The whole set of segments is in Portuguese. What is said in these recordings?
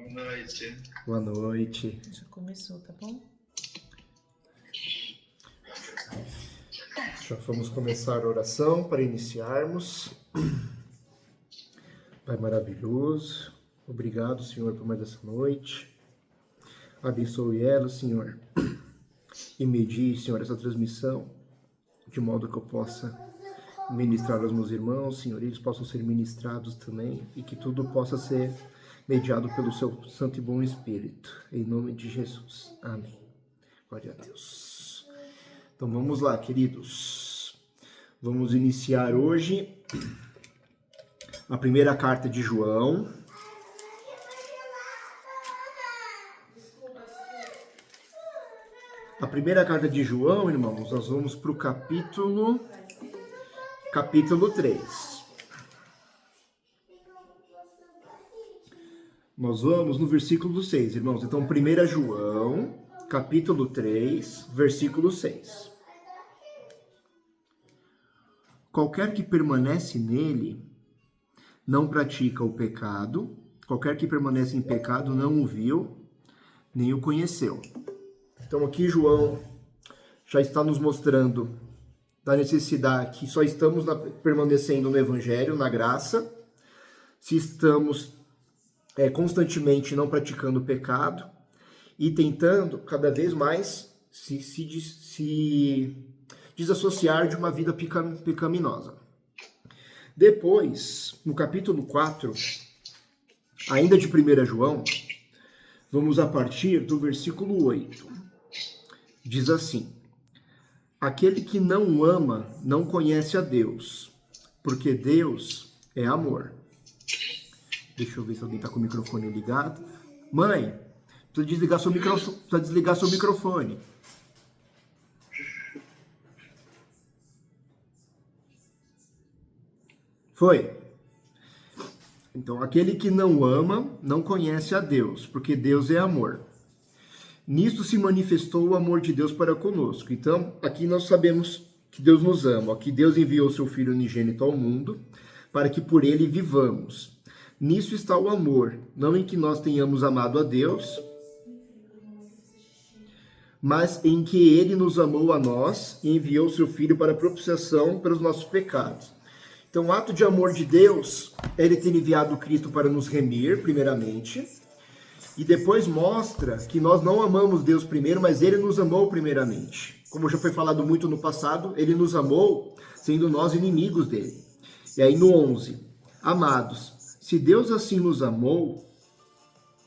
Boa noite. Boa noite. Já começou, tá bom? Já vamos começar a oração para iniciarmos. Pai maravilhoso, obrigado, Senhor, por mais essa noite. Abençoe ela, Senhor, e medie, Senhor, essa transmissão, de modo que eu possa ministrar aos meus irmãos, Senhor, eles possam ser ministrados também, e que tudo possa ser mediado pelo seu santo e bom Espírito, em nome de Jesus. Amém. Glória a Deus. Então vamos lá, queridos. Vamos iniciar hoje a primeira carta de João. A primeira carta de João, irmãos, nós vamos para o capítulo 3. Nós vamos no versículo 6, irmãos. Então, 1 João, capítulo 3, versículo 6. Qualquer que permanece nele não pratica o pecado, qualquer que permanece em pecado não o viu, nem o conheceu. Então aqui João já está nos mostrando da necessidade que só estamos permanecendo no Evangelho, na graça, se estamos constantemente não praticando o pecado e tentando cada vez mais se desassociar de uma vida pecaminosa. Depois, no capítulo 4, ainda de 1 João, vamos a partir do versículo 8. Diz assim: aquele que não ama não conhece a Deus, porque Deus é amor. Deixa eu ver se alguém está com o microfone ligado. Mãe, precisa desligar seu microfone. Foi. Então, aquele que não ama não conhece a Deus, porque Deus é amor. Nisto se manifestou o amor de Deus para conosco. Então, aqui nós sabemos que Deus nos ama, que Deus enviou seu Filho unigênito ao mundo, para que por ele vivamos. Nisso está o amor, não em que nós tenhamos amado a Deus, mas em que ele nos amou a nós e enviou seu Filho para a propiciação pelos nossos pecados. Então, o ato de amor de Deus é ele ter enviado Cristo para nos remir, primeiramente, e depois mostra que nós não amamos Deus primeiro, mas ele nos amou primeiramente. Como já foi falado muito no passado, ele nos amou sendo nós inimigos dele. E aí no 11, amados, se Deus assim nos amou,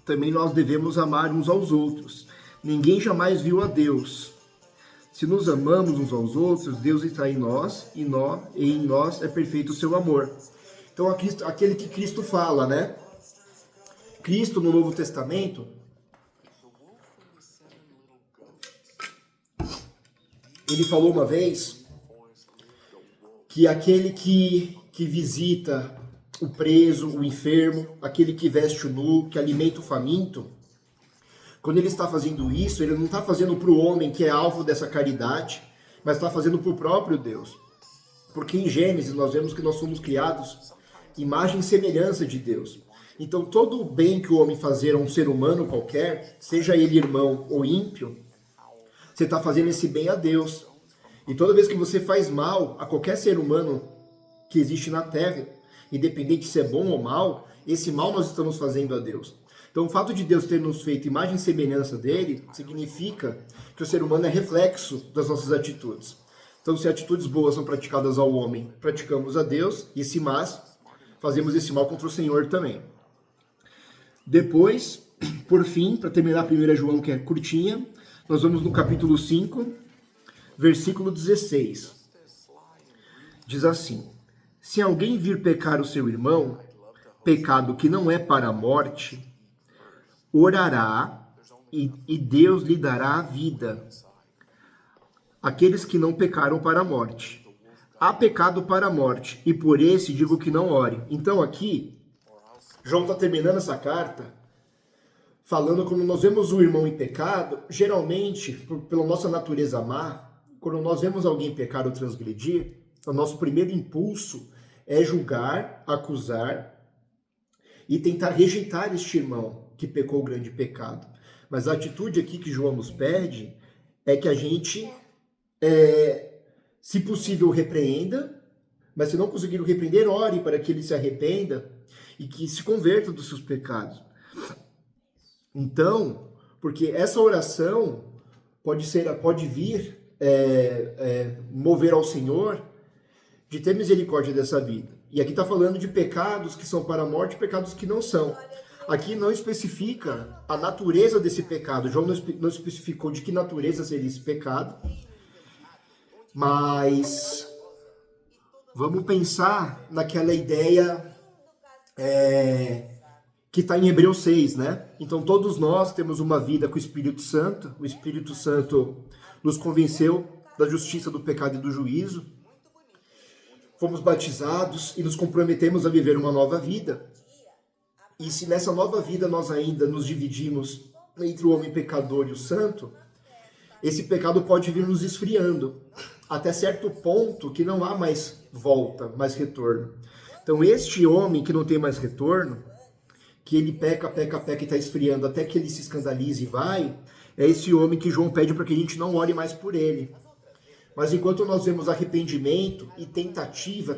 também nós devemos amar uns aos outros. Ninguém jamais viu a Deus. Se nos amamos uns aos outros, Deus está em nós e em nós é perfeito o seu amor. Então aquele que Cristo fala, né? Cristo no Novo Testamento, ele falou uma vez que aquele que visita o preso, o enfermo, aquele que veste o nu, que alimenta o faminto, quando ele está fazendo isso, ele não está fazendo para o homem que é alvo dessa caridade, mas está fazendo para o próprio Deus. Porque em Gênesis nós vemos que nós somos criados imagem e semelhança de Deus. Então todo o bem que o homem fazer a um ser humano qualquer, seja ele irmão ou ímpio, você está fazendo esse bem a Deus. E toda vez que você faz mal a qualquer ser humano que existe na Terra, independente se é bom ou mal, esse mal nós estamos fazendo a Deus. Então o fato de Deus ter nos feito imagem e semelhança dele, significa que o ser humano é reflexo das nossas atitudes. Então se atitudes boas são praticadas ao homem, praticamos a Deus, e se más, fazemos esse mal contra o Senhor também. Depois, por fim, para terminar a 1 João, que é curtinha, nós vamos no capítulo 5, versículo 16. Diz assim: se alguém vir pecar o seu irmão, pecado que não é para a morte, orará e Deus lhe dará a vida. Aqueles que não pecaram para a morte. Há pecado para a morte, e por esse digo que não ore. Então aqui, João está terminando essa carta falando como nós vemos o irmão em pecado, geralmente, pela nossa natureza má, quando nós vemos alguém pecar ou transgredir, o nosso primeiro impulso é julgar, acusar e tentar rejeitar este irmão que pecou o grande pecado. Mas a atitude aqui que João nos pede é que a gente, se possível, repreenda, mas se não conseguir repreender, ore para que ele se arrependa e que se converta dos seus pecados. Então, porque essa oração pode vir mover ao Senhor de ter misericórdia dessa vida. E aqui está falando de pecados que são para a morte e pecados que não são. Aqui não especifica a natureza desse pecado. João não especificou de que natureza seria esse pecado. Mas vamos pensar naquela ideia que está em Hebreus 6, né? Então todos nós temos uma vida com o Espírito Santo. O Espírito Santo nos convenceu da justiça, do pecado e do juízo. Fomos batizados e nos comprometemos a viver uma nova vida. E se nessa nova vida nós ainda nos dividimos entre o homem pecador e o santo, esse pecado pode vir nos esfriando, até certo ponto que não há mais volta, mais retorno. Então este homem que não tem mais retorno, que ele peca e está esfriando até que ele se escandalize e vai, é esse homem que João pede para que a gente não ore mais por ele. Mas enquanto nós vemos arrependimento e tentativa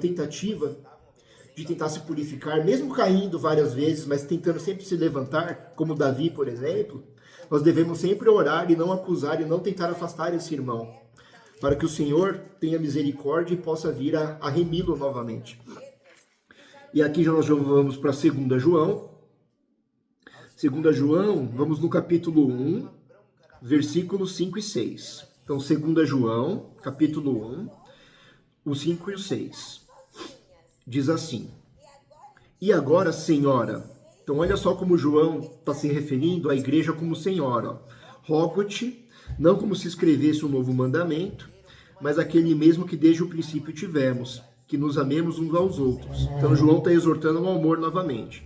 de tentar se purificar, mesmo caindo várias vezes, mas tentando sempre se levantar, como Davi, por exemplo, nós devemos sempre orar e não acusar e não tentar afastar esse irmão, para que o Senhor tenha misericórdia e possa vir a remi-lo novamente. E aqui nós já vamos para 2 João. 2 João, vamos no capítulo 1, versículos 5 e 6. Então, 2 João, capítulo 1, o 5 e o 6. Diz assim: E agora, Senhora, então olha só como João está se referindo à igreja como Senhora. Rogo-te, não como se escrevesse um novo mandamento, mas aquele mesmo que desde o princípio tivemos, que nos amemos uns aos outros. Então João está exortando ao amor novamente.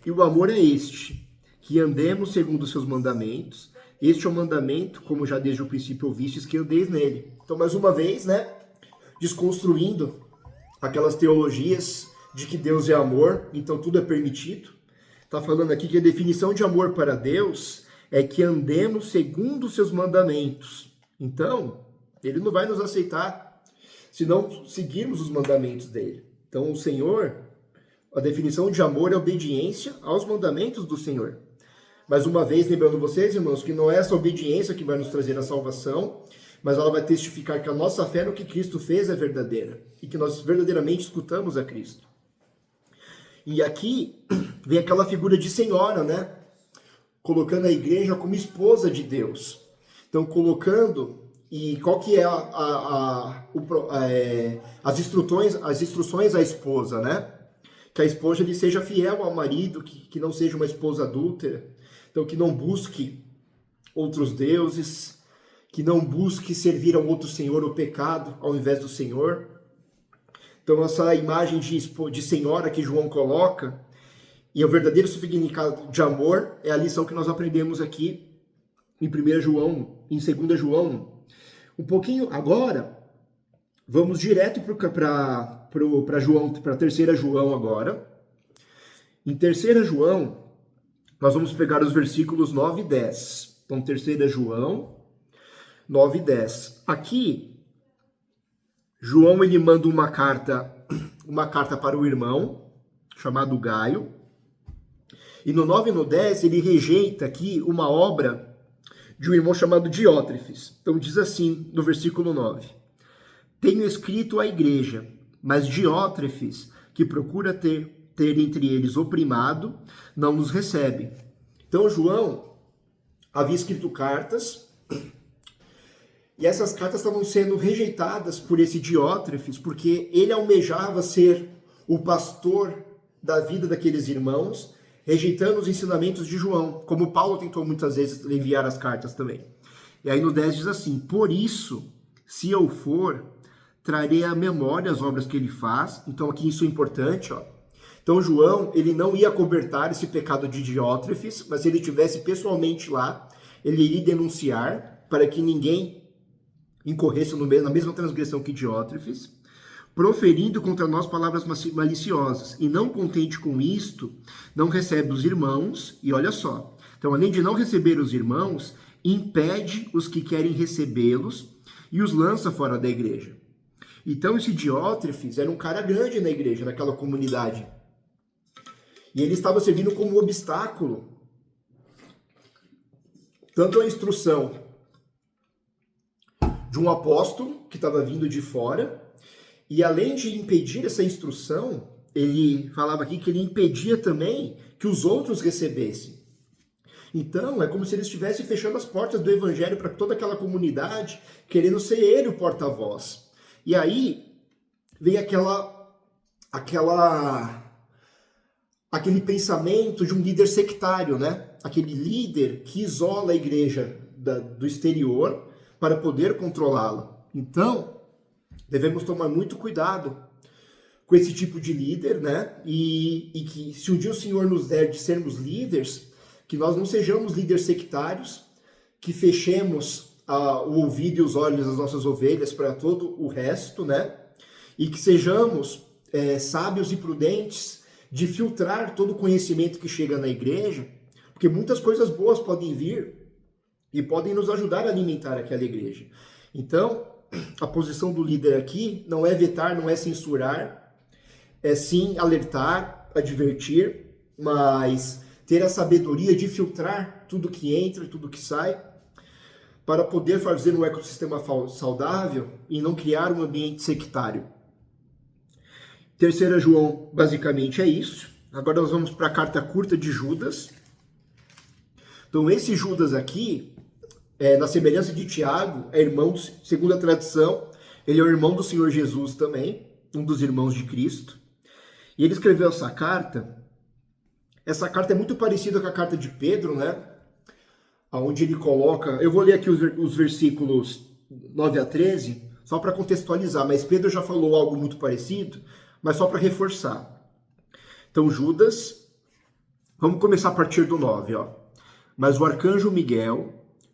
E o amor é este, que andemos segundo os seus mandamentos. Este é o mandamento, como já desde o princípio ouvistes, que andeis nele. Então, mais uma vez, né, desconstruindo aquelas teologias de que Deus é amor, então tudo é permitido. Está falando aqui que a definição de amor para Deus é que andemos segundo os seus mandamentos. Então, ele não vai nos aceitar se não seguirmos os mandamentos dele. Então, o Senhor, a definição de amor é obediência aos mandamentos do Senhor. Mais uma vez, lembrando vocês, irmãos, que não é essa obediência que vai nos trazer a salvação, mas ela vai testificar que a nossa fé no que Cristo fez é verdadeira e que nós verdadeiramente escutamos a Cristo. E aqui vem aquela figura de senhora, né? Colocando a igreja como esposa de Deus. Então, colocando, e qual que é as instruções à esposa, né? Que a esposa ele seja fiel ao marido, que não seja uma esposa adúltera. Então, que não busque outros deuses, que não busque servir a um outro senhor ou pecado ao invés do Senhor. Então, essa imagem de senhora que João coloca, e o verdadeiro significado de amor, é a lição que nós aprendemos aqui em 1 João, em 2 João. Um pouquinho agora, vamos direto para João, para 3 João agora. Em 3 João, nós vamos pegar os versículos 9 e 10. Então, 3 João, 9 e 10. Aqui, João ele manda uma carta para o irmão, chamado Gaio. E no 9 e no 10, ele rejeita aqui uma obra de um irmão chamado Diótrefes. Então, diz assim, no versículo 9. Tenho escrito à igreja, mas Diótrefes, que procura ter entre eles o primado, não nos recebe. Então, João havia escrito cartas, e essas cartas estavam sendo rejeitadas por esse Diótrefes, porque ele almejava ser o pastor da vida daqueles irmãos, rejeitando os ensinamentos de João, como Paulo tentou muitas vezes enviar as cartas também. E aí no 10 diz assim: por isso, se eu for, trarei à memória as obras que ele faz. Então aqui isso é importante, ó. Então João, ele não ia cobertar esse pecado de Diótrefes, mas se ele estivesse pessoalmente lá, ele iria denunciar para que ninguém incorresse na mesma transgressão que Diótrefes, proferindo contra nós palavras maliciosas. E não contente com isto, não recebe os irmãos, e olha só, Então, além de não receber os irmãos, impede os que querem recebê-los e os lança fora da igreja. Então, esse Diótrefes era um cara grande na igreja, naquela comunidade. E ele estava servindo como obstáculo, tanto à instrução de um apóstolo que estava vindo de fora, e além de impedir essa instrução, ele falava aqui que ele impedia também que os outros recebessem. Então, é como se ele estivesse fechando as portas do evangelho para toda aquela comunidade, querendo ser ele o porta-voz. E aí vem aquele pensamento de um líder sectário, né? Aquele líder que isola a igreja do exterior para poder controlá-la. Então, devemos tomar muito cuidado com esse tipo de líder, né? E que se um dia o Senhor nos der de sermos líderes, que nós não sejamos líderes sectários, que fechemos o ouvido e os olhos das nossas ovelhas para todo o resto, né? E que sejamos sábios e prudentes de filtrar todo o conhecimento que chega na igreja, porque muitas coisas boas podem vir e podem nos ajudar a alimentar aquela igreja. Então, a posição do líder aqui não é vetar, não é censurar, é sim alertar, advertir, mas ter a sabedoria de filtrar tudo que entra e tudo que sai, para poder fazer um ecossistema saudável e não criar um ambiente sectário. 3 João, basicamente, é isso. Agora nós vamos para a carta curta de Judas. Então, esse Judas aqui, na semelhança de Tiago, é irmão, segundo a tradição, ele é o irmão do Senhor Jesus também, um dos irmãos de Cristo. E ele escreveu essa carta. Essa carta é muito parecida com a carta de Pedro, né? Onde ele coloca... Eu vou ler aqui os versículos 9 a 13, só para contextualizar, mas Pedro já falou algo muito parecido, mas só para reforçar. Então, Judas, vamos começar a partir do 9, ó. Mas o arcanjo Miguel,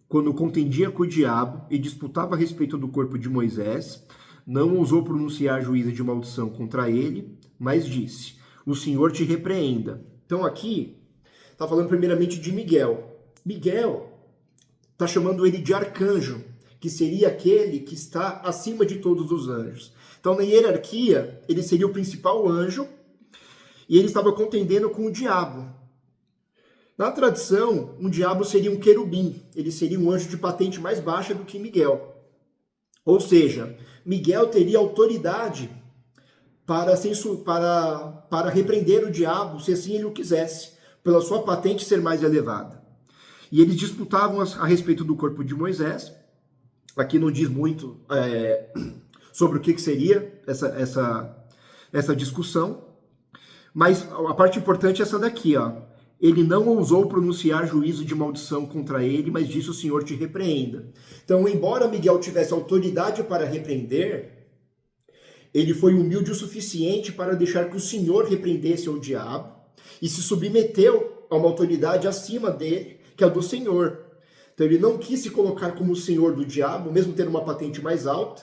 quando contendia com o diabo e disputava a respeito do corpo de Moisés, não ousou pronunciar juízo de maldição contra ele, mas disse: o Senhor te repreenda. Então aqui, está falando primeiramente de Miguel. Miguel está chamando ele de arcanjo, que seria aquele que está acima de todos os anjos. Então, na hierarquia, ele seria o principal anjo, e ele estava contendendo com o diabo. Na tradição, um diabo seria um querubim, ele seria um anjo de patente mais baixa do que Miguel. Ou seja, Miguel teria autoridade para repreender o diabo, se assim ele o quisesse, pela sua patente ser mais elevada. E eles disputavam a respeito do corpo de Moisés. Aqui não diz muito sobre o que seria essa discussão, mas a parte importante é essa daqui, ó. Ele não ousou pronunciar juízo de maldição contra ele, mas disse: o Senhor te repreenda. Então, embora Miguel tivesse autoridade para repreender, ele foi humilde o suficiente para deixar que o Senhor repreendesse o diabo e se submeteu a uma autoridade acima dele, que é a do Senhor. Então, ele não quis se colocar como o senhor do diabo, mesmo tendo uma patente mais alta,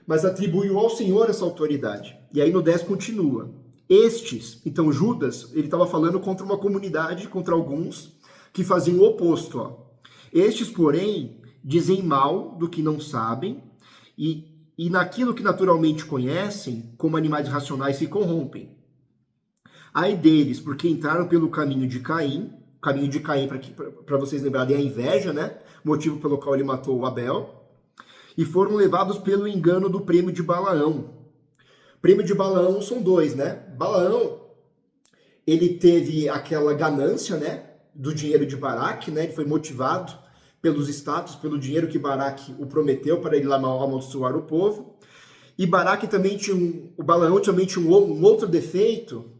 mas atribuiu ao Senhor essa autoridade. E aí no 10 continua. Estes, então Judas, ele estava falando contra uma comunidade, contra alguns, que faziam o oposto. Ó. Estes, porém, dizem mal do que não sabem, e naquilo que naturalmente conhecem, como animais racionais, se corrompem. Ai deles, porque entraram pelo caminho de Caim, para vocês lembrarem, é a inveja, né? Motivo pelo qual ele matou Abel, e foram levados pelo engano do prêmio de Balaão. Prêmio de Balaão são dois, né? Balaão, ele teve aquela ganância, né, do dinheiro de Baraque, né? Ele foi motivado pelos status, pelo dinheiro que Baraque o prometeu para ele lá amaldiçoar o povo. E Baraque também o Balaão também tinha um outro defeito,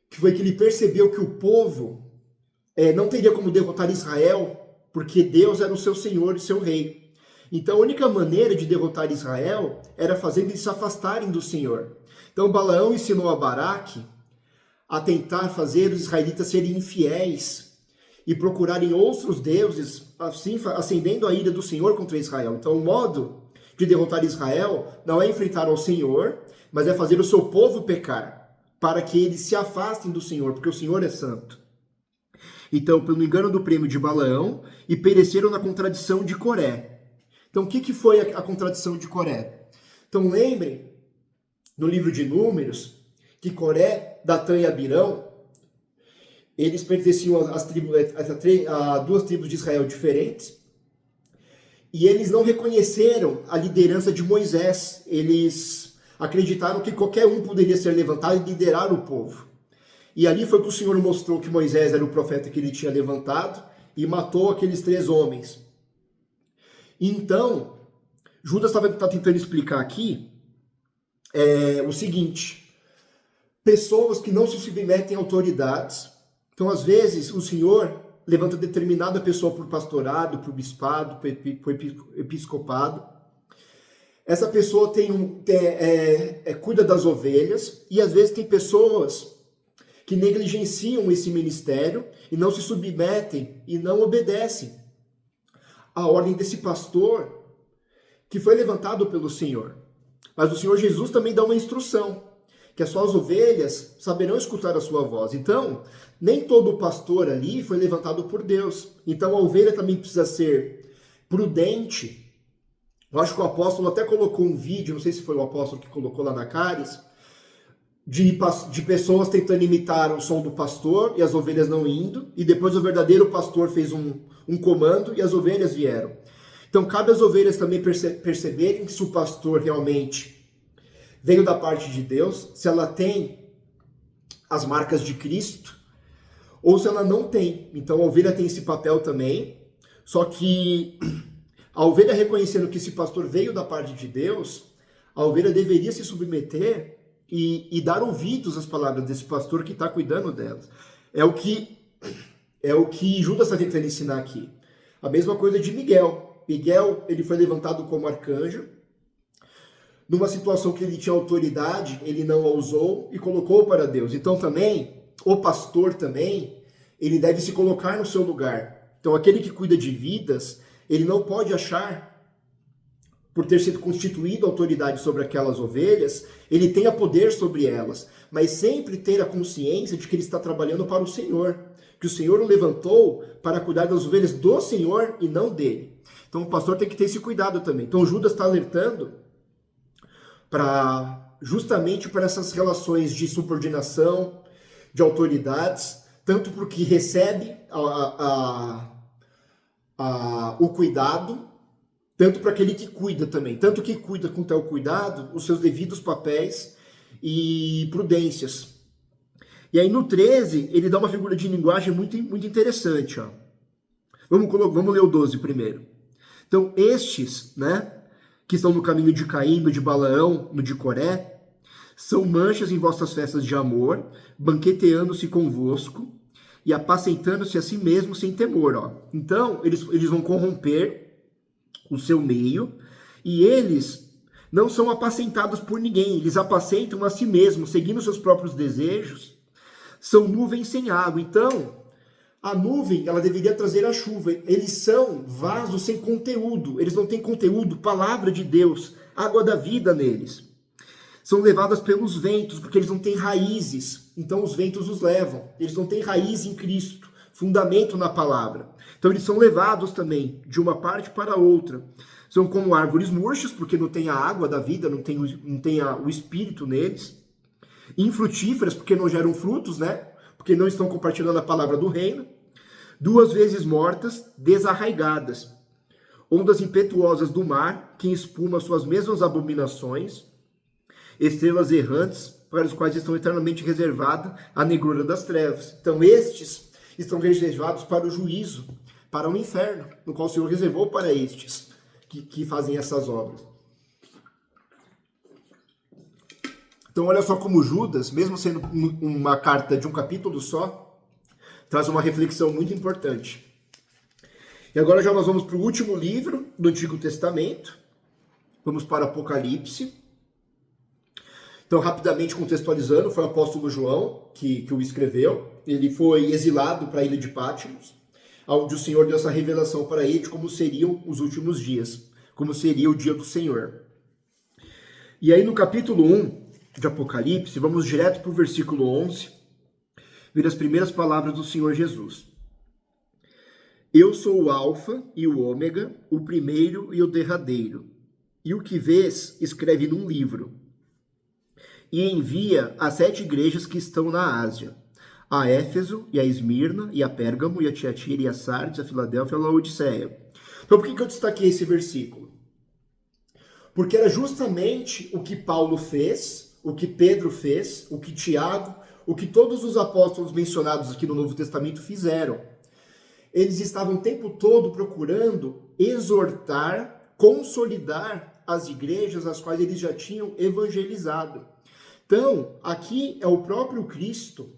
que foi que ele percebeu que o povo não teria como derrotar Israel, porque Deus era o seu Senhor e seu Rei. Então a única maneira de derrotar Israel era fazendo eles se afastarem do Senhor. Então Balaão ensinou a Baraque a tentar fazer os israelitas serem infiéis e procurarem outros deuses, assim acendendo a ira do Senhor contra Israel. Então o modo de derrotar Israel não é enfrentar ao Senhor, mas é fazer o seu povo pecar, para que eles se afastem do Senhor, porque o Senhor é santo. Então, pelo engano do prêmio de Balaão, e pereceram na contradição de Coré. Então, o que foi a contradição de Coré? Então, lembrem, no livro de Números, que Coré, Datã e Abirão, eles pertenciam a duas tribos de Israel diferentes, e eles não reconheceram a liderança de Moisés. Eles acreditaram que qualquer um poderia ser levantado e liderar o povo. E ali foi que o Senhor mostrou que Moisés era o profeta que ele tinha levantado e matou aqueles 3 homens. Então, Judas está tentando explicar aqui o seguinte: pessoas que não se submetem a autoridades. Então, às vezes, o Senhor levanta determinada pessoa por pastorado, por bispado, por episcopado. Essa pessoa cuida das ovelhas, e às vezes tem pessoas que negligenciam esse ministério e não se submetem e não obedecem à ordem desse pastor que foi levantado pelo Senhor. Mas o Senhor Jesus também dá uma instrução, que as suas ovelhas saberão escutar a sua voz. Então, nem todo pastor ali foi levantado por Deus. Então, a ovelha também precisa ser prudente. Eu acho que o apóstolo até colocou um vídeo, não sei se foi o apóstolo que colocou lá na Caris, de pessoas tentando imitar o som do pastor e as ovelhas não indo, e depois o verdadeiro pastor fez um comando e as ovelhas vieram. Então, cabe às ovelhas também perceberem que se o pastor realmente veio da parte de Deus, se ela tem as marcas de Cristo, ou se ela não tem. Então a ovelha tem esse papel também, só que a ovelha reconhecendo que esse pastor veio da parte de Deus, a ovelha deveria se submeter e dar ouvidos às palavras desse pastor que está cuidando delas. É o que Judas está tentando ensinar aqui. A mesma coisa de Miguel. Miguel, ele foi levantado como arcanjo. Numa situação que ele tinha autoridade, ele não a usou e colocou para Deus. Então também, o pastor também, ele deve se colocar no seu lugar. Então aquele que cuida de vidas, ele não pode achar, por ter sido constituído autoridade sobre aquelas ovelhas, ele tenha poder sobre elas, mas sempre ter a consciência de que ele está trabalhando para o Senhor, que o Senhor o levantou para cuidar das ovelhas do Senhor e não dele. Então o pastor tem que ter esse cuidado também. Então Judas está alertando justamente para essas relações de subordinação, de autoridades, tanto para o que recebe o cuidado, tanto para aquele que cuida também. Tanto que cuida com tal cuidado, os seus devidos papéis e prudências. E aí no 13, ele dá uma figura de linguagem muito, muito interessante. Ó. Vamos ler o 12 primeiro. Então, estes, que estão no caminho de Caim, no de Balaão, no de Coré, são manchas em vossas festas de amor, banqueteando-se convosco e apacentando-se a si mesmos sem temor. Ó. Então, eles vão corromper o seu meio, e eles não são apacentados por ninguém, eles apacentam a si mesmos, seguindo seus próprios desejos. São nuvens sem água. Então, a nuvem, ela deveria trazer a chuva. Eles são vasos sem conteúdo. Eles não têm conteúdo, palavra de Deus, água da vida neles. São levadas pelos ventos, porque eles não têm raízes. Então os ventos os levam. Eles não têm raiz em Cristo, fundamento na palavra. Então eles são levados também de uma parte para outra. São como árvores murchas, porque não tem a água da vida, não tem o espírito neles. Infrutíferas, porque não geram frutos, porque não estão compartilhando a palavra do reino. 2 vezes mortas, desarraigadas. Ondas impetuosas do mar, que espuma suas mesmas abominações. Estrelas errantes, para os quais estão eternamente reservada a negrura das trevas. Então estes estão reservados para o juízo, para o inferno, no qual o Senhor reservou para estes que fazem essas obras. Então olha só como Judas, mesmo sendo uma carta de um capítulo só, traz uma reflexão muito importante. E agora já nós vamos para o último livro do Antigo Testamento. Vamos para Apocalipse. Então, rapidamente contextualizando, foi o apóstolo João que o escreveu. Ele foi exilado para a ilha de Patmos, onde o Senhor deu essa revelação para ele de como seriam os últimos dias, como seria o dia do Senhor. E aí no capítulo 1 de Apocalipse, vamos direto para o versículo 11, ver as primeiras palavras do Senhor Jesus. Eu sou o Alfa e o Ômega, o primeiro e o derradeiro. E o que vês, escreve num livro. E envia às 7 igrejas que estão na Ásia. A Éfeso, e a Esmirna, e a Pérgamo, e a Tiatira, e a Sardes, a Filadélfia, e a Laodiceia. Então por que eu destaquei esse versículo? Porque era justamente o que Paulo fez, o que Pedro fez, o que Tiago, o que todos os apóstolos mencionados aqui no Novo Testamento fizeram. Eles estavam o tempo todo procurando exortar, consolidar as igrejas as quais eles já tinham evangelizado. Então, aqui é o próprio Cristo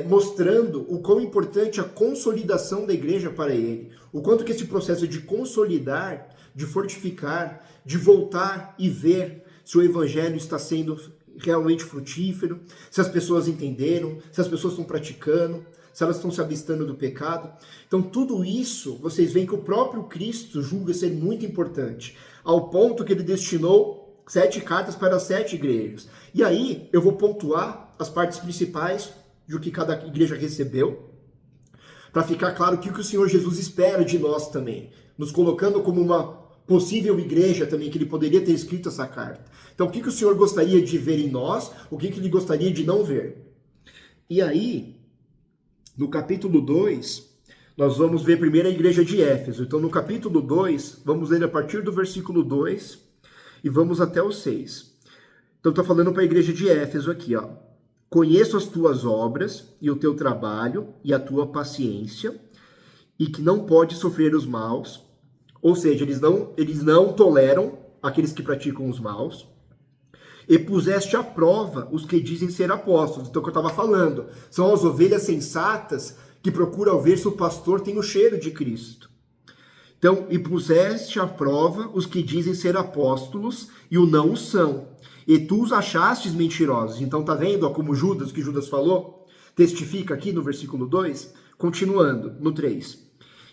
mostrando o quão importante a consolidação da igreja para ele. O quanto que esse processo de consolidar, de fortificar, de voltar e ver se o evangelho está sendo realmente frutífero, se as pessoas entenderam, se as pessoas estão praticando, se elas estão se abstendo do pecado. Então tudo isso, vocês veem que o próprio Cristo julga ser muito importante, ao ponto que ele destinou 7 cartas para as 7 igrejas. E aí eu vou pontuar as partes principais do que cada igreja recebeu, para ficar claro o que o Senhor Jesus espera de nós também, nos colocando como uma possível igreja também, que ele poderia ter escrito essa carta. Então o que o Senhor gostaria de ver em nós, o que ele gostaria de não ver. E aí, no capítulo 2, nós vamos ver primeiro a igreja de Éfeso. Então no capítulo 2, vamos ler a partir do versículo 2 e vamos até o 6. Então está falando para a igreja de Éfeso aqui, ó. Conheço as tuas obras e o teu trabalho e a tua paciência, e que não pode sofrer os maus, ou seja, eles não toleram aqueles que praticam os maus, e puseste à prova os que dizem ser apóstolos. Então, o que eu estava falando, são as ovelhas sensatas que procuram ver se o pastor tem o cheiro de Cristo. Então, e puseste à prova os que dizem ser apóstolos e o não são. E tu os achastes mentirosos. Então, tá vendo ó, como Judas, que Judas falou, testifica aqui no versículo 2, continuando, no 3.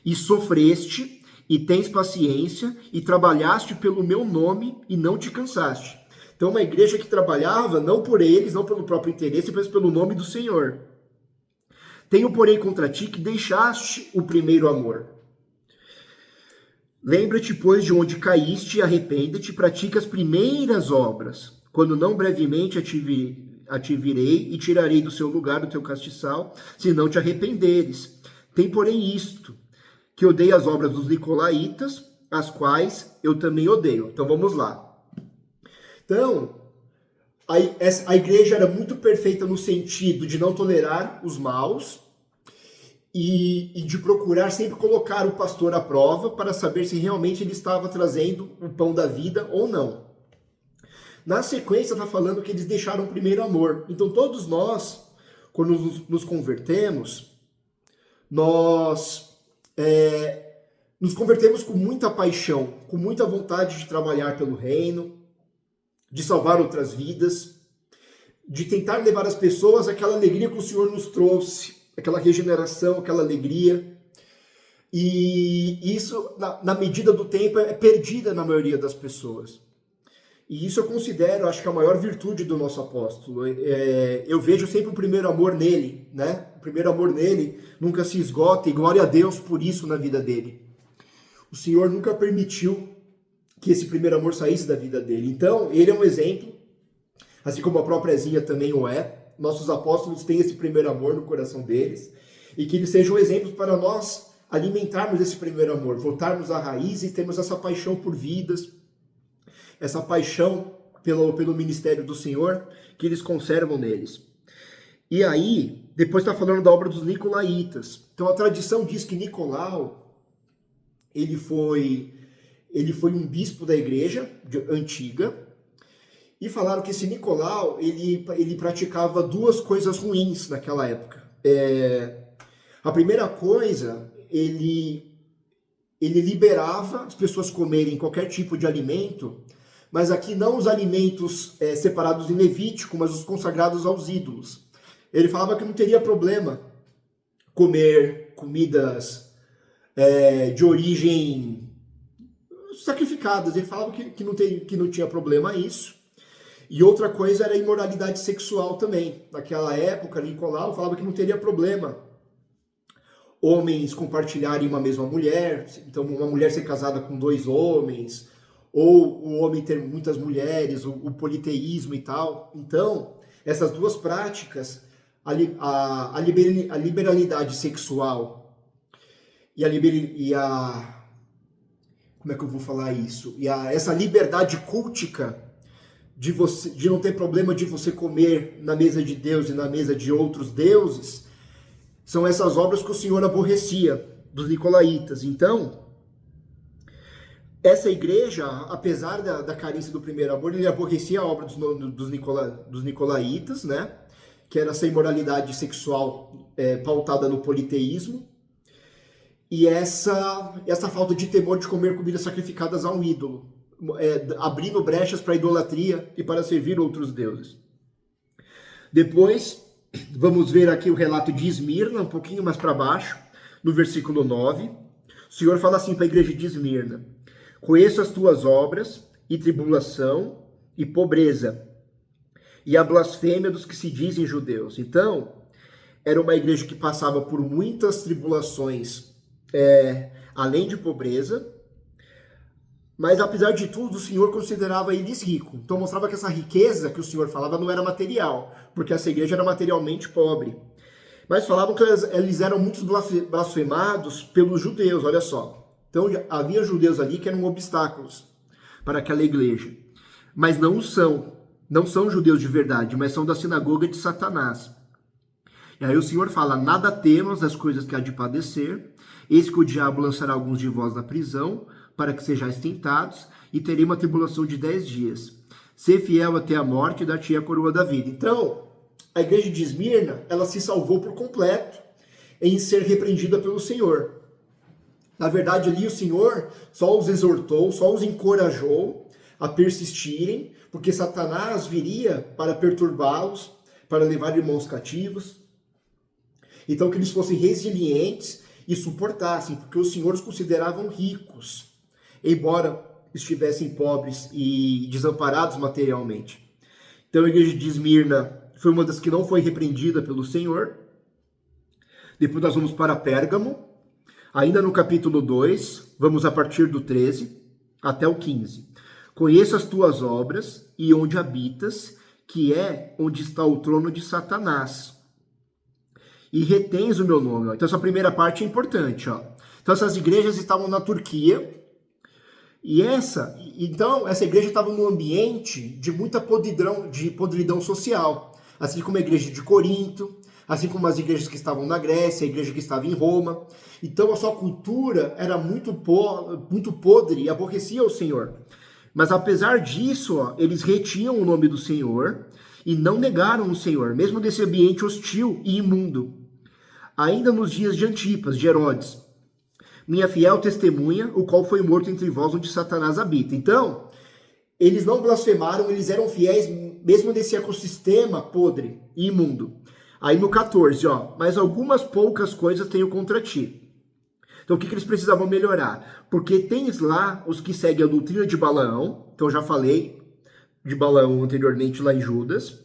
E sofreste, e tens paciência, e trabalhaste pelo meu nome, e não te cansaste. Então, uma igreja que trabalhava não por eles, não pelo próprio interesse, mas pelo nome do Senhor. Tenho, porém, contra ti que deixaste o primeiro amor. Lembra-te, pois, de onde caíste, arrepende-te, pratica as primeiras obras. Quando não brevemente a te virei e tirarei do seu lugar o teu castiçal, se não te arrependeres. Tem, porém, isto, que odeio as obras dos nicolaítas, as quais eu também odeio. Então, vamos lá. Então, a igreja era muito perfeita no sentido de não tolerar os maus e de procurar sempre colocar o pastor à prova para saber se realmente ele estava trazendo o pão da vida ou não. Na sequência, está falando que eles deixaram o primeiro amor. Então, todos nós, quando nos convertemos, nós nos convertemos com muita paixão, com muita vontade de trabalhar pelo reino, de salvar outras vidas, de tentar levar as pessoas àquela alegria que o Senhor nos trouxe, aquela regeneração, aquela alegria. E isso, na medida do tempo, é perdida na maioria das pessoas. E isso eu considero, acho que a maior virtude do nosso apóstolo. Eu vejo sempre o primeiro amor nele, né? O primeiro amor nele nunca se esgota, e glória a Deus por isso na vida dele. O Senhor nunca permitiu que esse primeiro amor saísse da vida dele. Então, ele é um exemplo, assim como a própria Zinha também o é. Nossos apóstolos têm esse primeiro amor no coração deles, e que eles sejam exemplos para nós alimentarmos esse primeiro amor, voltarmos à raiz e termos essa paixão por vidas, essa paixão pelo ministério do Senhor, que eles conservam neles. E aí, depois está falando da obra dos nicolaítas. Então a tradição diz que Nicolau, ele foi um bispo da igreja antiga, e falaram que esse Nicolau, ele praticava 2 coisas ruins naquela época. A primeira coisa, ele liberava as pessoas comerem qualquer tipo de alimento, mas aqui não os alimentos separados em Levítico, mas os consagrados aos ídolos. Ele falava que não teria problema comer comidas de origem sacrificadas. Ele falava que não tinha problema isso. E outra coisa era a imoralidade sexual também. Naquela época, Nicolau falava que não teria problema homens compartilharem uma mesma mulher, então uma mulher ser casada com dois homens, ou o homem ter muitas mulheres, o politeísmo e tal. Então, essas duas práticas, a liberalidade sexual como é que eu vou falar isso? Essa liberdade cultica de não ter problema de você comer na mesa de Deus e na mesa de outros deuses, são essas obras que o Senhor aborrecia dos nicolaítas. Então, essa igreja, apesar da carência do primeiro amor, ele aborrecia a obra dos nicolaítas, né? Que era essa imoralidade sexual pautada no politeísmo, e essa falta de temor de comer comidas sacrificadas a um ídolo, abrindo brechas para a idolatria e para servir outros deuses. Depois, vamos ver aqui o relato de Esmirna, um pouquinho mais para baixo, no versículo 9. O Senhor fala assim para a igreja de Esmirna: conheço as tuas obras, e tribulação, e pobreza, e a blasfêmia dos que se dizem judeus. Então, era uma igreja que passava por muitas tribulações, além de pobreza, mas apesar de tudo, o Senhor considerava eles ricos. Então mostrava que essa riqueza que o Senhor falava não era material, porque essa igreja era materialmente pobre. Mas falavam que eles eram muito blasfemados pelos judeus, olha só. Então havia judeus ali que eram obstáculos para aquela igreja. Mas não são judeus de verdade, mas são da sinagoga de Satanás. E aí o Senhor fala: nada temas das coisas que há de padecer, eis que o diabo lançará alguns de vós na prisão, para que sejais tentados, e terei uma tribulação de 10 dias. Ser fiel até a morte, e dar-te a coroa da vida. Então, a igreja de Esmirna, ela se salvou por completo em ser repreendida pelo Senhor. Na verdade, ali o Senhor só os exortou, só os encorajou a persistirem, porque Satanás viria para perturbá-los, para levar irmãos cativos. Então, que eles fossem resilientes e suportassem, porque os senhores consideravam ricos, embora estivessem pobres e desamparados materialmente. Então a igreja de Esmirna foi uma das que não foi repreendida pelo Senhor. Depois nós vamos para Pérgamo, ainda no capítulo 2, vamos a partir do 13 até o 15. Conheço as tuas obras e onde habitas, que é onde está o trono de Satanás, e retens o meu nome. Então essa primeira parte é importante. Então essas igrejas estavam na Turquia, então essa igreja estava num ambiente de muita podridão social, assim como a igreja de Corinto, assim como as igrejas que estavam na Grécia, a igreja que estava em Roma. Então a sua cultura era muito podre e aborrecia o Senhor. Mas apesar disso, eles retinham o nome do Senhor e não negaram o Senhor, mesmo nesse ambiente hostil e imundo. Ainda nos dias de Antipas, de Herodes, minha fiel testemunha, o qual foi morto entre vós, onde Satanás habita. Então, eles não blasfemaram, eles eram fiéis, mesmo nesse ecossistema podre e imundo. Aí no 14, mas algumas poucas coisas tenho contra ti. Então, o que eles precisavam melhorar? Porque tens lá os que seguem a doutrina de Balaão, então já falei de Balaão anteriormente lá em Judas,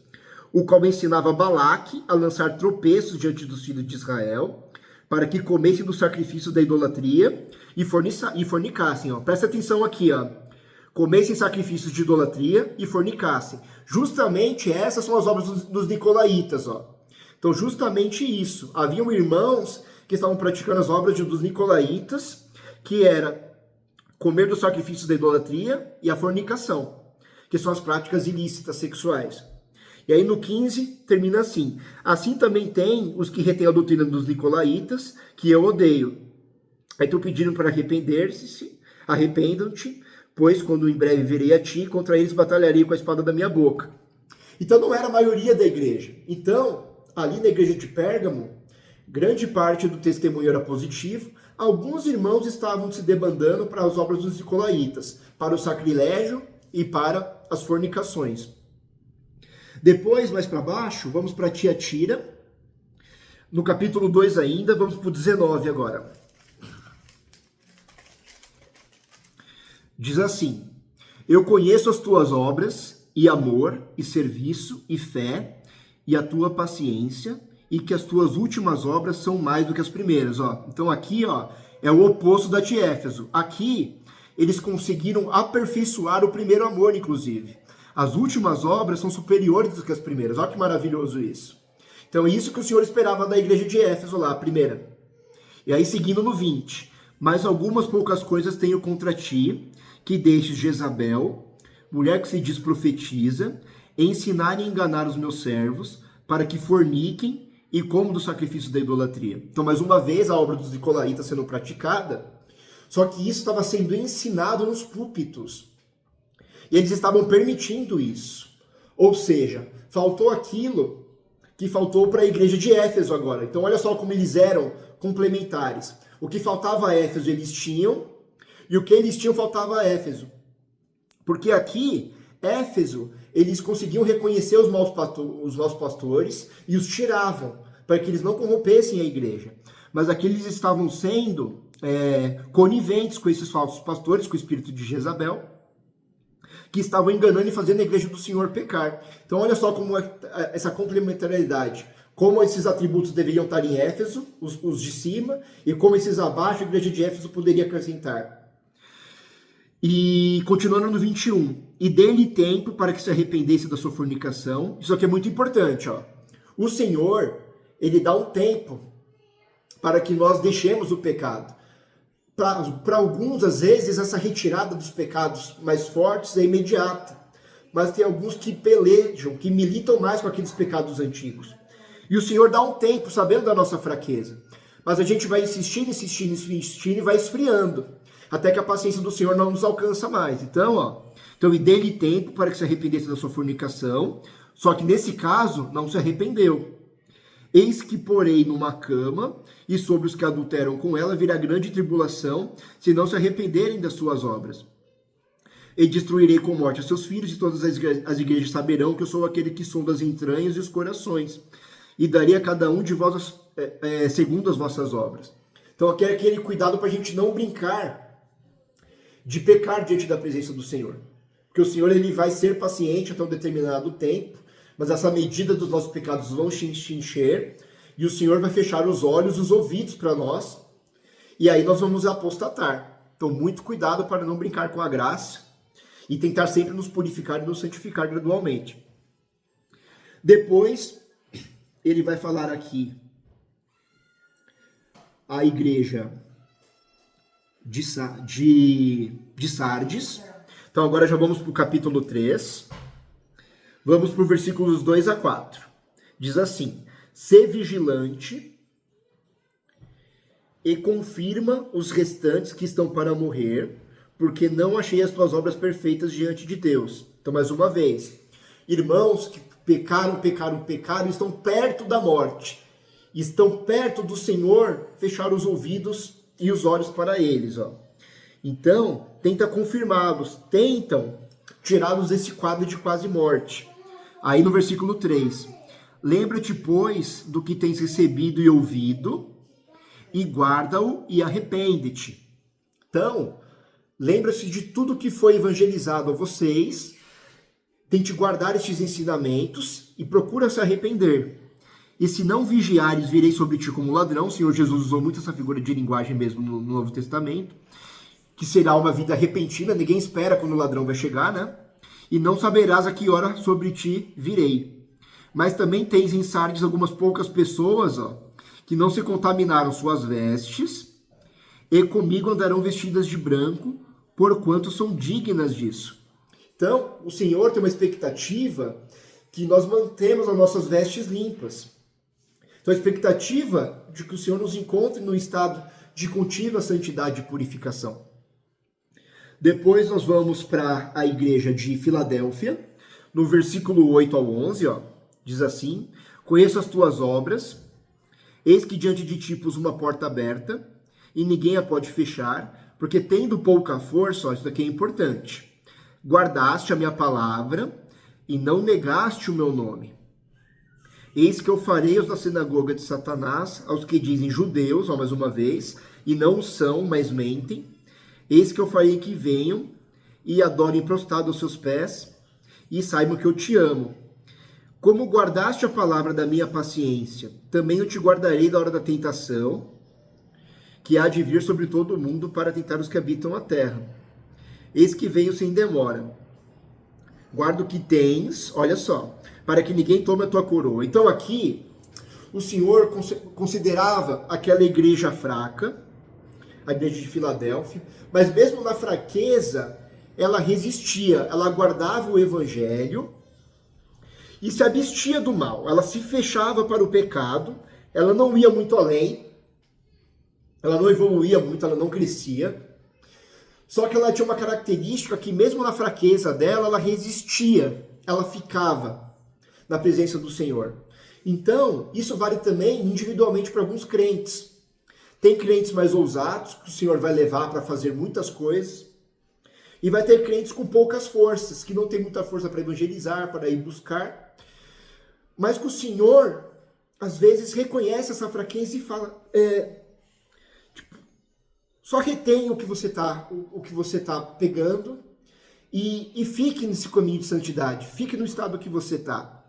o qual ensinava Balaque a lançar tropeços diante dos filhos de Israel, para que comessem do sacrifício da idolatria e fornicassem. Presta atenção aqui, comessem sacrifícios de idolatria e fornicassem. Justamente essas são as obras dos nicolaítas. Então, justamente isso. Haviam irmãos que estavam praticando as obras dos nicolaítas, que era comer dos sacrifícios da idolatria e a fornicação, que são as práticas ilícitas sexuais. E aí no 15 termina assim: assim também tem os que retêm a doutrina dos nicolaítas, que eu odeio. Aí estão pedindo para arrependam-te, pois quando em breve virei a ti, contra eles batalharei com a espada da minha boca. Então não era a maioria da igreja. Então, ali na igreja de Pérgamo, grande parte do testemunho era positivo. Alguns irmãos estavam se debandando para as obras dos nicolaítas, para o sacrilégio e para as fornicações. Depois, mais para baixo, vamos para Tiatira. No capítulo 2 ainda, vamos para o 19 agora. Diz assim: eu conheço as tuas obras, e amor, e serviço, e fé, e a tua paciência, e que as tuas últimas obras são mais do que as primeiras. Ó. Então aqui, ó, é o oposto da de Éfeso. Aqui, eles conseguiram aperfeiçoar o primeiro amor, inclusive. As últimas obras são superiores do que as primeiras. Olha que maravilhoso isso. Então, isso que o Senhor esperava da igreja de Éfeso lá, a primeira. E aí, seguindo no 20. Mas algumas poucas coisas tenho contra ti, que deixes Jezabel, mulher que se diz profetiza, ensinar e enganar os meus servos, para que forniquem e comam do sacrifício da idolatria. Então, mais uma vez, a obra dos nicolaítas sendo praticada, só que isso estava sendo ensinado nos púlpitos. E eles estavam permitindo isso. Ou seja, faltou aquilo que faltou para a igreja de Éfeso agora. Então, olha só como eles eram complementares. O que faltava a Éfeso, eles tinham, e o que eles tinham faltava a Éfeso. Porque aqui, Éfeso, eles conseguiam reconhecer os maus pastores e os tiravam, para que eles não corrompessem a igreja. Mas aqui eles estavam sendo coniventes com esses falsos pastores, com o espírito de Jezabel, que estavam enganando e fazendo a igreja do Senhor pecar. Então olha só como é essa complementariedade, como esses atributos deveriam estar em Éfeso, os de cima, e como esses abaixo a igreja de Éfeso poderia acrescentar. E continuando no 21, e dê-lhe tempo para que se arrependesse da sua fornicação. Isso aqui é muito importante, ó. O Senhor, ele dá um tempo para que nós deixemos o pecado. Para alguns, às vezes, essa retirada dos pecados mais fortes é imediata. Mas tem alguns que pelejam, que militam mais com aqueles pecados antigos. E o Senhor dá um tempo, sabendo da nossa fraqueza. Mas a gente vai insistindo e vai esfriando. Até que a paciência do Senhor não nos alcança mais. Então, e dê-lhe tempo para que se arrependesse da sua fornicação. Só que nesse caso, não se arrependeu. Eis que porei numa cama, e sobre os que adulteram com ela virá grande tribulação, se não se arrependerem das suas obras. E destruirei com morte a seus filhos, e todas as igrejas saberão que eu sou aquele que sonda as entranhas e os corações, e darei a cada um de vós segundo as vossas obras. Então aqui é aquele cuidado para a gente não brincar de pecar diante da presença do Senhor. Porque o Senhor, ele vai ser paciente até um determinado tempo, mas essa medida dos nossos pecados vão se encher, e o Senhor vai fechar os olhos, os ouvidos para nós, e aí nós vamos apostatar. Então, muito cuidado para não brincar com a graça, e tentar sempre nos purificar e nos santificar gradualmente. Depois, ele vai falar aqui a igreja de Sardes. Então, agora já vamos para o capítulo 3. Vamos para os versículos 2 a 4. Diz assim: sê vigilante e confirma os restantes que estão para morrer, porque não achei as tuas obras perfeitas diante de Deus. Então, mais uma vez, irmãos que pecaram, estão perto da morte, estão perto do Senhor fechar os ouvidos e os olhos para eles. Então, tenta confirmá-los, tentam tirá-los desse quadro de quase morte. Aí no versículo 3, lembra-te, pois, do que tens recebido e ouvido, e guarda-o e arrepende-te. Então, lembra-se de tudo que foi evangelizado a vocês, tente guardar estes ensinamentos e procura se arrepender. E se não vigiares, virei sobre ti como ladrão. O Senhor Jesus usou muito essa figura de linguagem mesmo no Novo Testamento, que será uma vida repentina, ninguém espera quando o ladrão vai chegar, né? E não saberás a que hora sobre ti virei. Mas também tens em Sardes algumas poucas pessoas, que não se contaminaram suas vestes, e comigo andarão vestidas de branco, porquanto são dignas disso. Então, o Senhor tem uma expectativa que nós mantemos as nossas vestes limpas. Então, a expectativa de que o Senhor nos encontre no estado de contínua santidade e purificação. Depois nós vamos para a igreja de Filadélfia, no versículo 8 ao 11, diz assim: conheço as tuas obras, eis que diante de ti pus uma porta aberta, e ninguém a pode fechar, porque tendo pouca força, isso daqui é importante, guardaste a minha palavra, e não negaste o meu nome. Eis que eu farei os da sinagoga de Satanás, aos que dizem judeus, mais uma vez, e não são, mas mentem. Eis que eu farei que venham e adorem prostrado aos seus pés, e saibam que eu te amo. Como guardaste a palavra da minha paciência, também eu te guardarei da hora da tentação, que há de vir sobre todo o mundo para tentar os que habitam a terra. Eis que venho sem demora. Guarda o que tens, olha só, para que ninguém tome a tua coroa. Então aqui, o Senhor considerava aquela igreja fraca, a igreja de Filadélfia, mas mesmo na fraqueza, ela resistia, ela guardava o evangelho e se abstia do mal. Ela se fechava para o pecado, ela não ia muito além, ela não evoluía muito, ela não crescia. Só que ela tinha uma característica que mesmo na fraqueza dela, ela resistia, ela ficava na presença do Senhor. Então, isso vale também individualmente para alguns crentes. Tem crentes mais ousados, que o Senhor vai levar para fazer muitas coisas, e vai ter crentes com poucas forças, que não tem muita força para evangelizar, para ir buscar, mas que o Senhor, às vezes, reconhece essa fraqueza e fala, só retém o que você está pegando e fique nesse caminho de santidade, fique no estado que você está.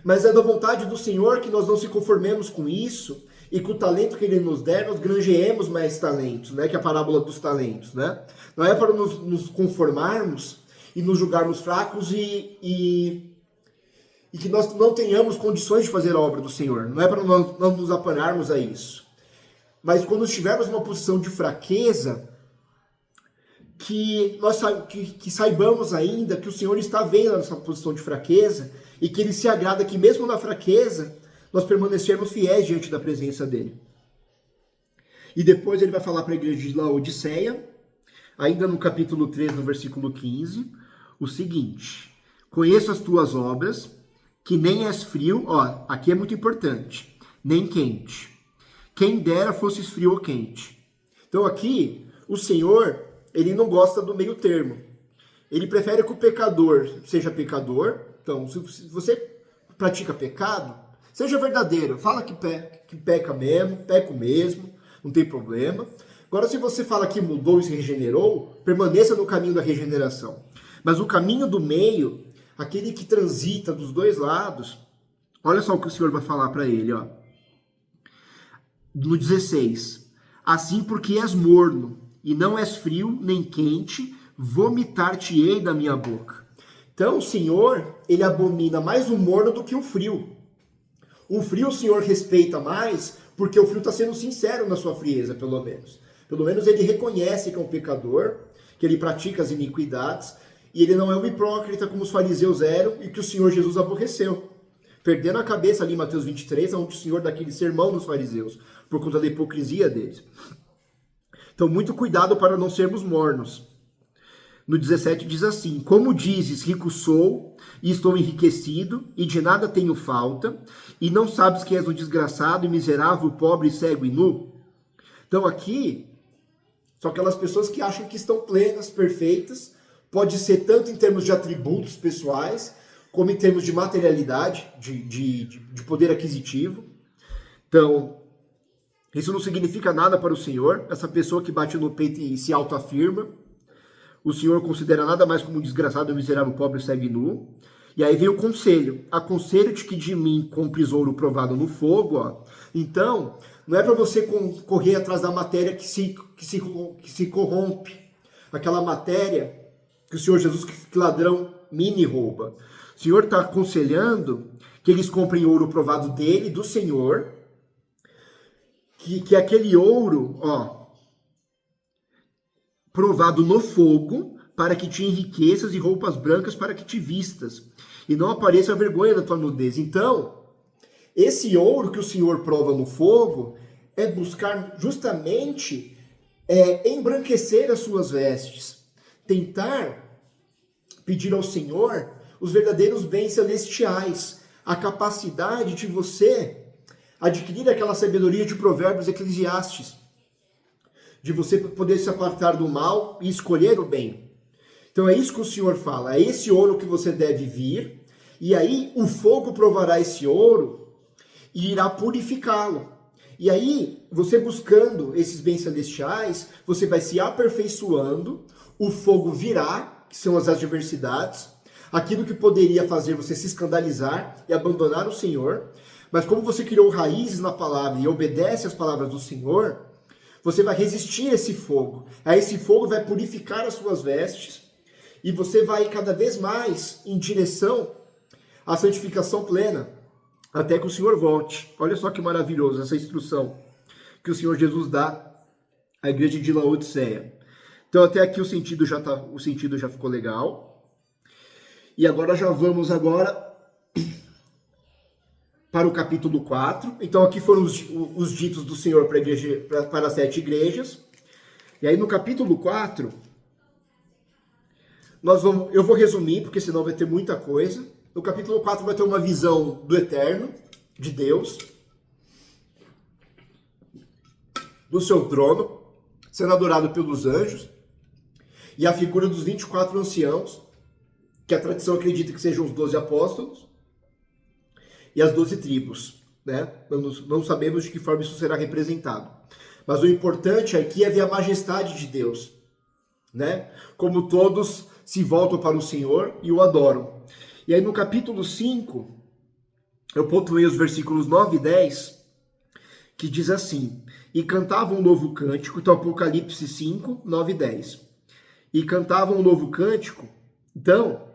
Mas é da vontade do Senhor que nós não se conformemos com isso e com o talento que Ele nos der, nós granjeemos mais talentos, né? Que é a parábola dos talentos, né? Não é para nos conformarmos e nos julgarmos fracos e que nós não tenhamos condições de fazer a obra do Senhor. Não é para nós não nos apanarmos a isso. Mas quando estivermos numa posição de fraqueza, que saibamos ainda que o Senhor está vendo essa posição de fraqueza e que Ele se agrada que mesmo na fraqueza, nós permanecermos fiéis diante da presença dEle. E depois Ele vai falar para a igreja de Laodiceia, ainda no capítulo 3, no versículo 15, o seguinte: conheço as tuas obras, que nem és frio, ó, aqui é muito importante, nem quente. Quem dera fosses frio ou quente. Então aqui, o Senhor, Ele não gosta do meio termo. Ele prefere que o pecador seja pecador. Então, se você pratica pecado, seja verdadeiro. Fala que peca mesmo, peco mesmo, não tem problema. Agora, se você fala que mudou e se regenerou, permaneça no caminho da regeneração. Mas o caminho do meio, aquele que transita dos dois lados, olha só o que o Senhor vai falar para ele, ó. No 16, assim porque és morno, e não és frio nem quente, vomitar-te-ei da minha boca. Então o Senhor, Ele abomina mais o morno do que o frio. O frio o Senhor respeita mais, porque o frio está sendo sincero na sua frieza, pelo menos. Pelo menos Ele reconhece que é um pecador, que Ele pratica as iniquidades, e Ele não é um hipócrita como os fariseus eram, e que o Senhor Jesus aborreceu. Perdendo a cabeça ali em Mateus 23, onde o Senhor dá aquele sermão nos fariseus, por conta da hipocrisia deles. Então, muito cuidado para não sermos mornos. No 17 diz assim: como dizes, rico sou, e estou enriquecido, e de nada tenho falta, e não sabes que és um desgraçado, e miserável, pobre, cego e nu? Então aqui, são aquelas pessoas que acham que estão plenas, perfeitas, pode ser tanto em termos de atributos pessoais, como em termos de materialidade, de poder aquisitivo. Então, isso não significa nada para o Senhor. Essa pessoa que bate no peito e se autoafirma, o Senhor considera nada mais como um desgraçado, miserável, pobre, cego e nu. E aí vem o conselho: aconselho-te que de mim compres ouro provado no fogo. Ó. Então, não é para você correr atrás da matéria que se corrompe, aquela matéria que o Senhor Jesus, que ladrão, mini rouba. O Senhor está aconselhando que eles comprem ouro provado dele, do Senhor, que aquele ouro, ó, provado no fogo, para que te enriqueças, e roupas brancas para que te vistas, e não apareça a vergonha da tua nudez. Então, esse ouro que o Senhor prova no fogo é buscar justamente embranquecer as suas vestes, tentar pedir ao Senhor os verdadeiros bens celestiais, a capacidade de você adquirir aquela sabedoria de Provérbios e Eclesiastes, de você poder se apartar do mal e escolher o bem. Então é isso que o Senhor fala, é esse ouro que você deve vir, e aí o fogo provará esse ouro e irá purificá-lo. E aí, você buscando esses bens celestiais, você vai se aperfeiçoando, o fogo virá, que são as adversidades, aquilo que poderia fazer você se escandalizar e abandonar o Senhor, mas como você criou raízes na palavra e obedece às palavras do Senhor, você vai resistir a esse fogo. Aí esse fogo vai purificar as suas vestes e você vai cada vez mais em direção à santificação plena, até que o Senhor volte. Olha só que maravilhoso essa instrução que o Senhor Jesus dá à igreja de Laodiceia. Então até aqui o sentido já ficou legal. E agora já vamos para o capítulo 4. Então aqui foram os ditos do Senhor para as 7 igrejas. E aí no capítulo 4, eu vou resumir, porque senão vai ter muita coisa. No capítulo 4 vai ter uma visão do eterno, de Deus, do seu trono, sendo adorado pelos anjos, e a figura dos 24 anciãos, que a tradição acredita que sejam os 12 apóstolos, e as 12 tribos, né? Não sabemos de que forma isso será representado. Mas o importante aqui é ver a majestade de Deus, né? Como todos se voltam para o Senhor e o adoram. E aí no capítulo 5, eu pontuei os versículos 9 e 10, que diz assim: e cantavam um novo cântico, então Apocalipse 5, 9 e 10. E cantavam um novo cântico, então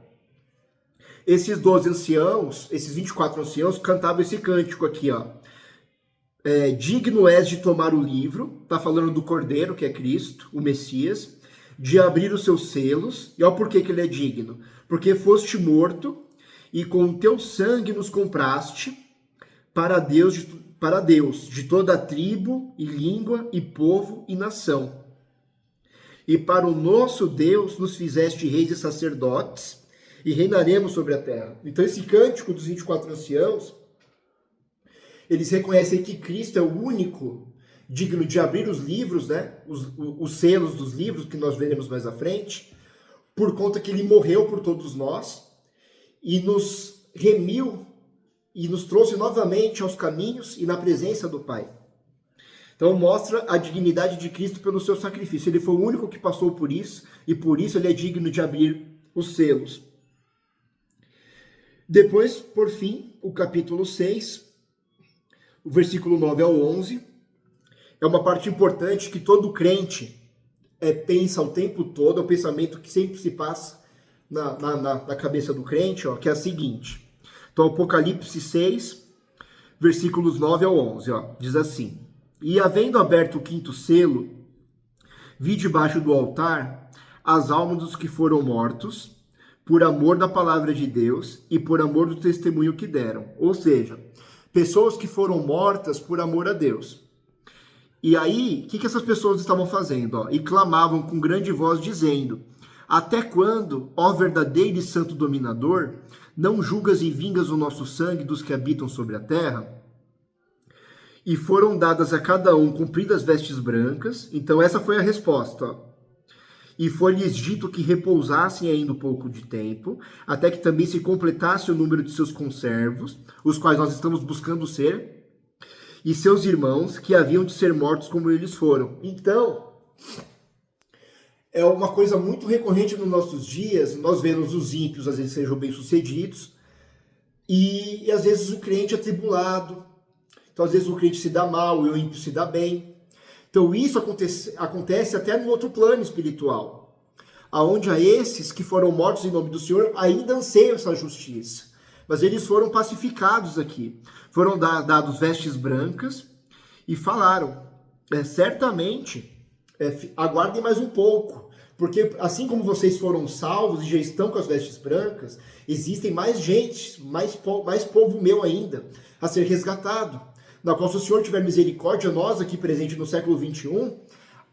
esses 12 anciãos, esses 24 anciãos, cantavam esse cântico aqui, ó. Digno és de tomar o livro, tá falando do Cordeiro, que é Cristo, o Messias, de abrir os seus selos, e olha por que ele é digno. Porque foste morto, e com o teu sangue nos compraste para Deus, de toda a tribo, e língua, e povo, e nação. E para o nosso Deus nos fizeste reis e sacerdotes, e reinaremos sobre a terra. Então esse cântico dos 24 anciãos, eles reconhecem que Cristo é o único digno de abrir os livros, né? Os selos dos livros, que nós veremos mais à frente, por conta que ele morreu por todos nós, e nos remiu, e nos trouxe novamente aos caminhos e na presença do Pai. Então mostra a dignidade de Cristo pelo seu sacrifício. Ele foi o único que passou por isso, e por isso ele é digno de abrir os selos. Depois, por fim, o capítulo 6, o versículo 9 ao 11, é uma parte importante que todo crente pensa o tempo todo, é um pensamento que sempre se passa na cabeça do crente, ó, que é a seguinte. Então, Apocalipse 6, versículos 9 ao 11, ó, diz assim: e havendo aberto o 5º selo, vi debaixo do altar as almas dos que foram mortos, por amor da palavra de Deus e por amor do testemunho que deram. Ou seja, pessoas que foram mortas por amor a Deus. E aí, o que essas pessoas estavam fazendo? Ó? E clamavam com grande voz, dizendo: até quando, ó verdadeiro e santo dominador, não julgas e vingas o nosso sangue dos que habitam sobre a terra? E foram dadas a cada um compridas vestes brancas. Então essa foi a resposta, ó. E foi-lhes dito que repousassem ainda um pouco de tempo, até que também se completasse o número de seus conservos, os quais nós estamos buscando ser, e seus irmãos, que haviam de ser mortos como eles foram. Então, é uma coisa muito recorrente nos nossos dias, nós vemos os ímpios, às vezes, sejam bem-sucedidos, e às vezes o crente é atribulado, então às vezes o crente se dá mal e o ímpio se dá bem. Então isso acontece até no outro plano espiritual, aonde a esses que foram mortos em nome do Senhor ainda anseiam essa justiça. Mas eles foram pacificados aqui. Foram dados vestes brancas e falaram, certamente, aguardem mais um pouco, porque assim como vocês foram salvos e já estão com as vestes brancas, existem mais gente, mais povo meu ainda, a ser resgatado. Na qual, se o Senhor tiver misericórdia, nós aqui presentes no século 21,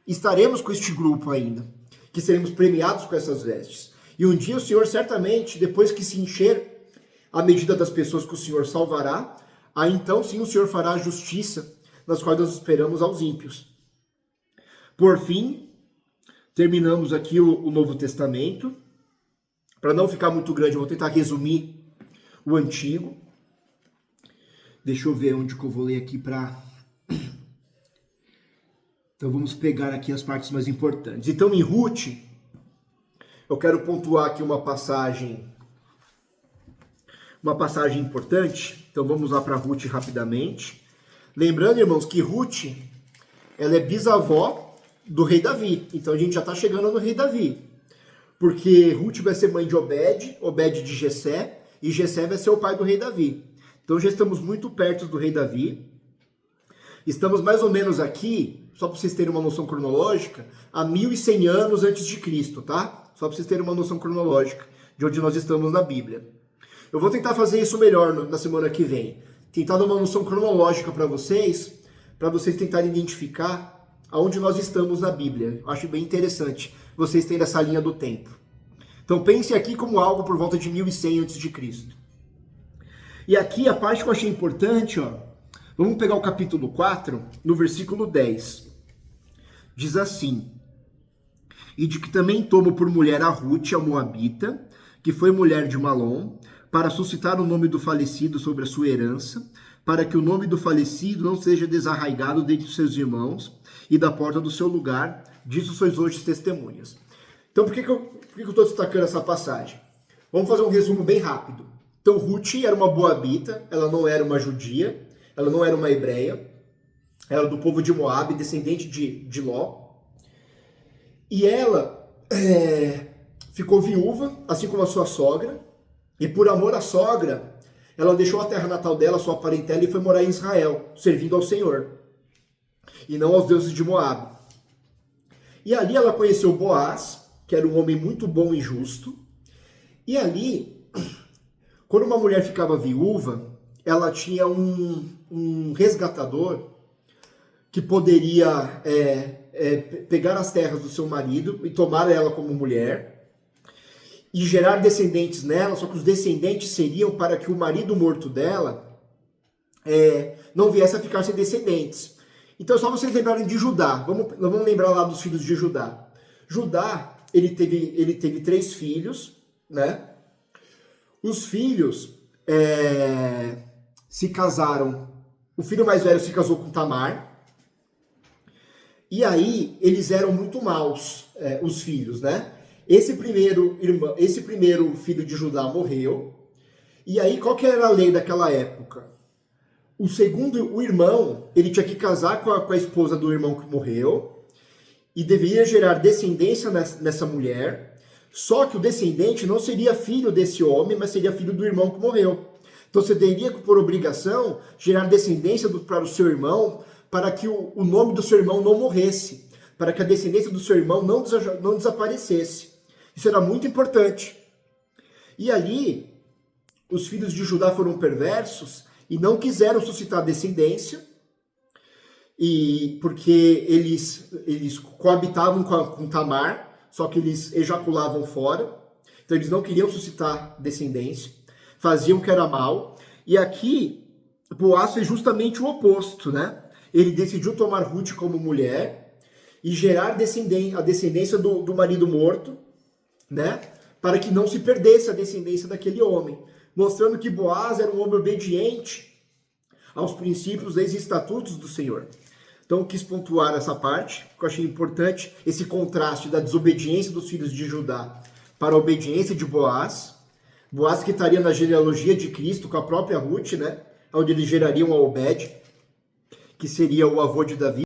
estaremos com este grupo ainda, que seremos premiados com essas vestes. E um dia o Senhor certamente, depois que se encher a medida das pessoas que o Senhor salvará, aí então sim o Senhor fará a justiça, nas quais nós esperamos aos ímpios. Por fim, terminamos aqui o Novo Testamento. Para não ficar muito grande, eu vou tentar resumir o Antigo. Deixa eu ver onde que eu vou ler aqui para... Então vamos pegar aqui as partes mais importantes. Então em Ruth, eu quero pontuar aqui uma passagem uma passagem importante. Então vamos lá para Ruth rapidamente. Lembrando, irmãos, que Ruth, ela é bisavó do rei Davi. Então a gente já está chegando no rei Davi. Porque Ruth vai ser mãe de Obed, Obed de Jessé, e Jessé vai ser o pai do rei Davi. Então já estamos muito perto do rei Davi. Estamos mais ou menos aqui, só para vocês terem uma noção cronológica, há 1100 anos antes de Cristo, tá? Só para vocês terem uma noção cronológica de onde nós estamos na Bíblia. Eu vou tentar fazer isso melhor na semana que vem. Tentar dar uma noção cronológica para vocês tentarem identificar aonde nós estamos na Bíblia. Eu acho bem interessante vocês terem essa linha do tempo. Então pense aqui como algo por volta de 1100 a.C. E aqui a parte que eu achei importante, ó, vamos pegar o capítulo 4, no versículo 10. Diz assim: e de que também tomo por mulher a Ruth, a Moabita, que foi mulher de Malom, para suscitar o nome do falecido sobre a sua herança, para que o nome do falecido não seja desarraigado dentre os seus irmãos e da porta do seu lugar, disso sois hoje testemunhas. Então, por que eu estou destacando essa passagem? Vamos fazer um resumo bem rápido. Então, Ruth era uma moabita, ela não era uma judia, ela não era uma hebreia, ela era do povo de Moabe, descendente de Ló. E ela ficou viúva, assim como a sua sogra, e por amor à sogra, ela deixou a terra natal dela, sua parentela, e foi morar em Israel, servindo ao Senhor, e não aos deuses de Moabe. E ali ela conheceu Boaz, que era um homem muito bom e justo. E ali, quando uma mulher ficava viúva, ela tinha um resgatador que poderia pegar as terras do seu marido e tomar ela como mulher e gerar descendentes nela, só que os descendentes seriam para que o marido morto dela não viesse a ficar sem descendentes. Então, só vocês lembrarem de Judá. Vamos lembrar lá dos filhos de Judá. Judá, ele teve 3 filhos, né? Os filhos se casaram. O filho mais velho se casou com Tamar. E aí, eles eram muito maus, os filhos, né? Esse primeiro filho de Judá morreu. E aí, qual que era a lei daquela época? O irmão, ele tinha que casar com a esposa do irmão que morreu e deveria gerar descendência nessa mulher, só que o descendente não seria filho desse homem, mas seria filho do irmão que morreu. Então você teria por obrigação gerar descendência para o seu irmão, para que o nome do seu irmão não morresse, para que a descendência do seu irmão não desaparecesse. Isso era muito importante. E ali, os filhos de Judá foram perversos e não quiseram suscitar descendência, porque eles coabitavam com Tamar, só que eles ejaculavam fora, então eles não queriam suscitar descendência, faziam o que era mal, e aqui Boaz fez justamente o oposto, né? Ele decidiu tomar Ruth como mulher e gerar a descendência do marido morto, né? Para que não se perdesse a descendência daquele homem, mostrando que Boaz era um homem obediente aos princípios, leis e estatutos do Senhor. Então eu quis pontuar essa parte, que eu achei importante, esse contraste da desobediência dos filhos de Judá para a obediência de Boaz. Boaz que estaria na genealogia de Cristo com a própria Ruth, né? Onde eles gerariam a Obed, que seria o avô de Davi.